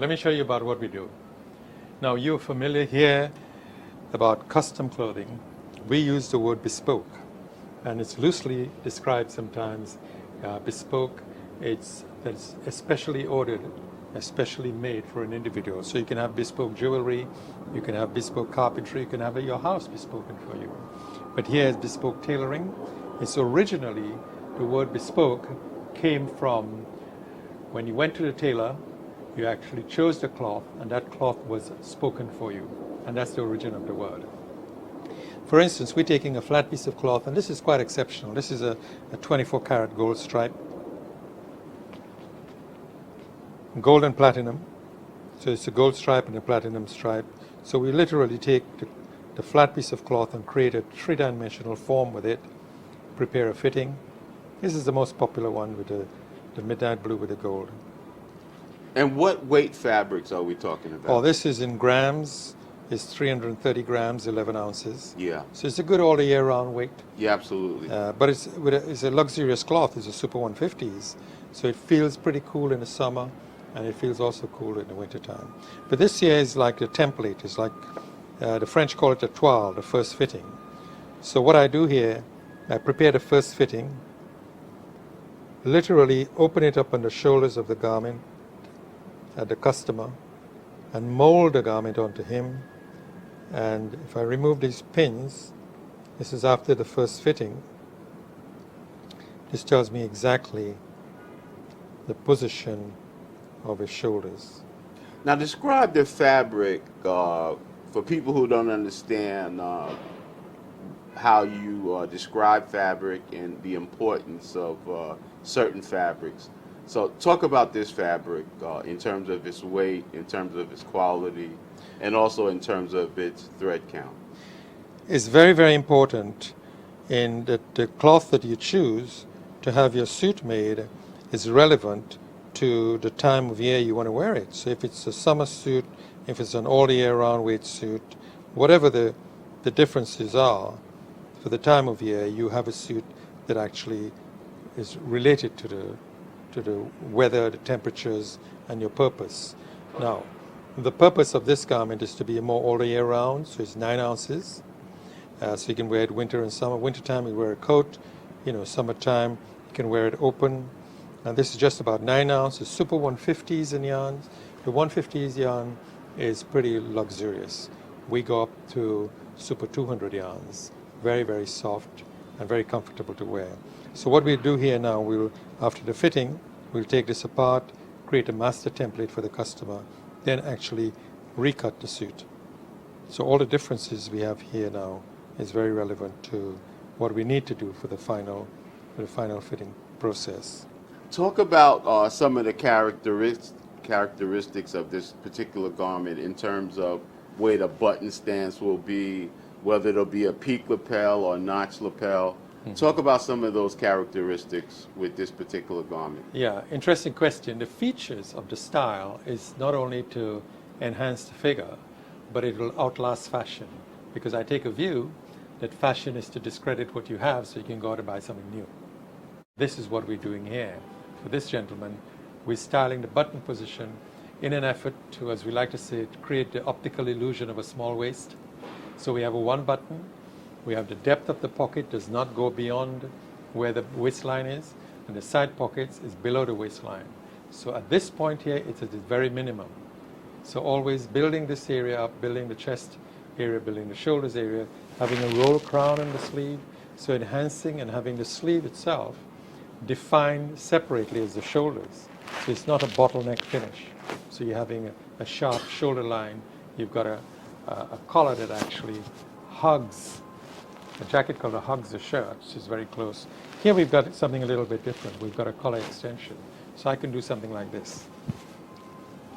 Let me show you about what we do. Now, you're familiar here about custom clothing. We use the word bespoke, and it's loosely described sometimes. Bespoke, that's especially ordered, especially made for an individual. So you can have bespoke jewelry, you can have bespoke carpentry, you can have your house bespoken for you. But here is bespoke tailoring. It's originally, the word bespoke came from when you went to the tailor, you actually chose the cloth, and that cloth was spoken for you. And that's the origin of the word. For instance, we're taking a flat piece of cloth, and this is quite exceptional. This is a 24-karat gold stripe. Gold and platinum. So it's a gold stripe and a platinum stripe. So we literally take the flat piece of cloth and create a three-dimensional form with it, prepare a fitting. This is the most popular one with the midnight blue with the gold. And what weight fabrics are we talking about? Oh, this is in grams. It's 330 grams, 11 ounces. Yeah. So it's a good all the year round weight. Yeah, absolutely. But it's a luxurious cloth. It's a Super 150s. So it feels pretty cool in the summer, and it feels also cool in the wintertime. But this here is like the template. It's like the French call it a toile, the first fitting. So what I do here, I prepare the first fitting, literally open it up on the shoulders of the garment at the customer, and mold the garment onto him. And if I remove these pins, this is after the first fitting, this tells me exactly the position of his shoulders. Now describe the fabric for people who don't understand how you describe fabric and the importance of certain fabrics. So talk about this fabric in terms of its weight, in terms of its quality, and also in terms of its thread count. It's very, very important in that the cloth that you choose to have your suit made is relevant to the time of year you want to wear it. So if it's a summer suit, if it's an all year round weight suit, whatever the differences are, for the time of year, you have a suit that actually is related to the weather, the temperatures, and your purpose. Now, the purpose of this garment is to be more all the year round, so it's 9 ounces. So you can wear it winter and summer. Wintertime, you wear a coat. Summertime, you can wear it open. And this is just about 9 ounces. Super 150s in yarns. The 150s yarn is pretty luxurious. We go up to Super 200 yarns. Very, very soft and very comfortable to wear. So what we'll do here now, after the fitting, we'll take this apart, create a master template for the customer, then actually recut the suit. So all the differences we have here now is very relevant to what we need to do for the final fitting process. Talk about some of the characteristics of this particular garment in terms of where the button stance will be, whether it'll be a peak lapel or notch lapel. Mm-hmm. Talk about some of those characteristics with this particular garment. Yeah, interesting question. The features of the style is not only to enhance the figure, but it will outlast fashion. Because I take a view that fashion is to discredit what you have so you can go out and buy something new. This is what we're doing here. For this gentleman, we're styling the button position in an effort to, as we like to say, to create the optical illusion of a small waist. So we have a one button. We have the depth of the pocket does not go beyond where the waistline is, and the side pockets is below the waistline. So at this point here, it's at the very minimum. So always building this area up, building the chest area, building the shoulders area, having a roll crown on the sleeve, so enhancing and having the sleeve itself defined separately as the shoulders. So it's not a bottleneck finish. So you're having a sharp shoulder line. You've got a collar that actually hugs. A jacket collar hugs the shirt, which is very close. Here we've got something a little bit different. We've got a collar extension. So I can do something like this.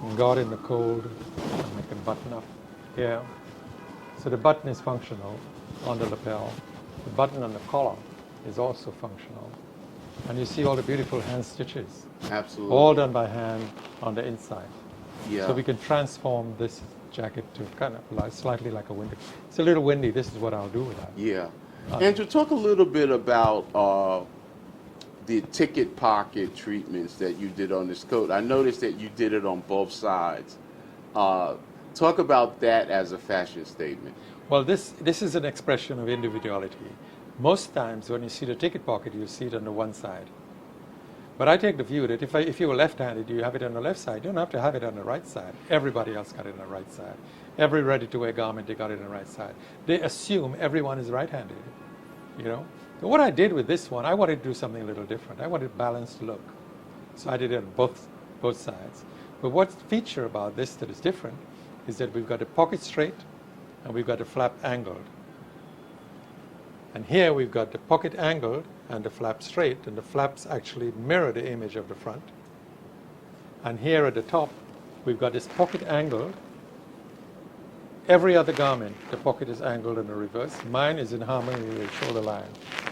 And guard in the cold, and I can button up here. So the button is functional on the lapel. The button on the collar is also functional. And you see all the beautiful hand stitches. Absolutely. All done by hand on the inside. Yeah. So we can transform this jacket to kind of slightly like a winter. It's a little windy. This is what I'll do with that. Yeah. Andrew, talk a little bit about the ticket pocket treatments that you did on this coat. I noticed that you did it on both sides. Talk about that as a fashion statement. Well, this is an expression of individuality. Most times when you see the ticket pocket, you see it on the one side. But I take the view that if you were left-handed, you have it on the left side. You don't have to have it on the right side. Everybody else got it on the right side. Every ready-to-wear garment, they got it on the right side. They assume everyone is right-handed, you know. So what I did with this one, I wanted to do something a little different. I wanted a balanced look. So I did it on both sides. But what's the feature about this that is different is that we've got the pocket straight and we've got the flap angled. And here we've got the pocket angled and the flap straight, and the flaps actually mirror the image of the front. And here at the top, we've got this pocket angled. Every other garment, the pocket is angled in the reverse. Mine is in harmony with the shoulder line.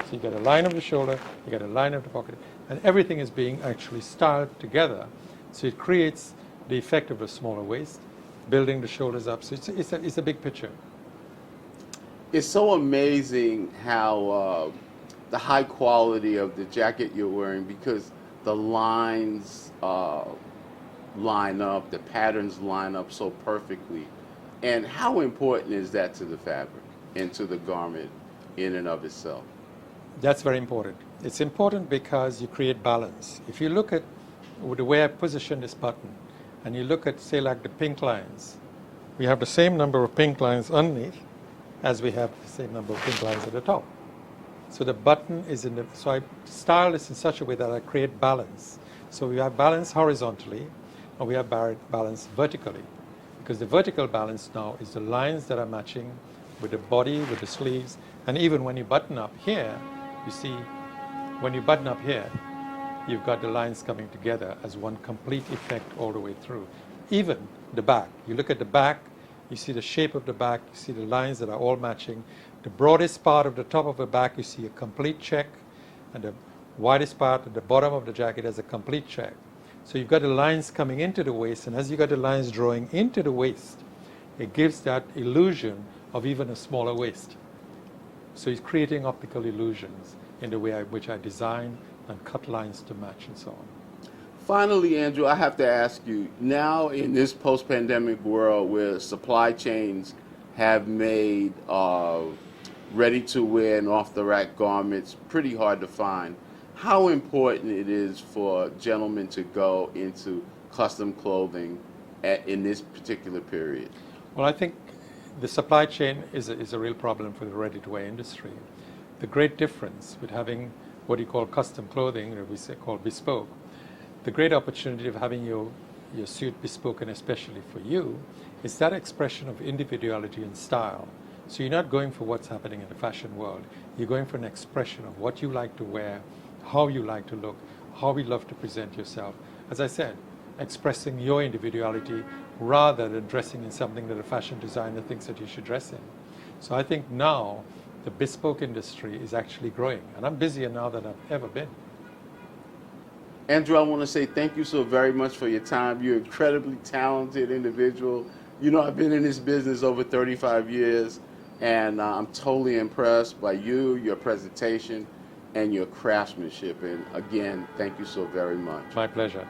So you get a line of the shoulder, you get a line of the pocket, and everything is being actually styled together. So it creates the effect of a smaller waist, building the shoulders up. So it's a big picture. It's so amazing how the high quality of the jacket you're wearing, because the lines line up, the patterns line up so perfectly. And how important is that to the fabric and to the garment in and of itself? That's very important. It's important because you create balance. If you look at the way I position this button, and you look at, say, like the pink lines, we have the same number of pink lines underneath as we have the same number of pink lines at the top. So the button is in the, so I style this in such a way that I create balance. So we have balance horizontally, and we have balance vertically. Because the vertical balance now is the lines that are matching with the body, with the sleeves, and even when you button up here, you see, when you button up here, you've got the lines coming together as one complete effect all the way through. Even the back, you look at the back, you see the shape of the back, you see the lines that are all matching. The broadest part of the top of the back, you see a complete check, and the widest part at the bottom of the jacket has a complete check. So you've got the lines coming into the waist, and as you got the lines drawing into the waist, it gives that illusion of even a smaller waist. So it's creating optical illusions in the way in which I design and cut lines to match and so on. Finally, Andrew, I have to ask you, now in this post-pandemic world where supply chains have made ready-to-wear and off-the-rack garments pretty hard to find, how important it is for gentlemen to go into custom clothing in this particular period? Well, I think the supply chain is a real problem for the ready-to-wear industry. The great difference with having what you call custom clothing, or we say called bespoke, the great opportunity of having your suit bespoken especially for you is that expression of individuality and style. So you're not going for what's happening in the fashion world. You're going for an expression of what you like to wear, how you like to look, how you love to present yourself. As I said, expressing your individuality rather than dressing in something that a fashion designer thinks that you should dress in. So I think now the bespoke industry is actually growing, and I'm busier now than I've ever been. Andrew, I want to say thank you so very much for your time. You're an incredibly talented individual. You know, I've been in this business over 35 years, and I'm totally impressed by you, your presentation, and your craftsmanship. And again, thank you so very much. My pleasure.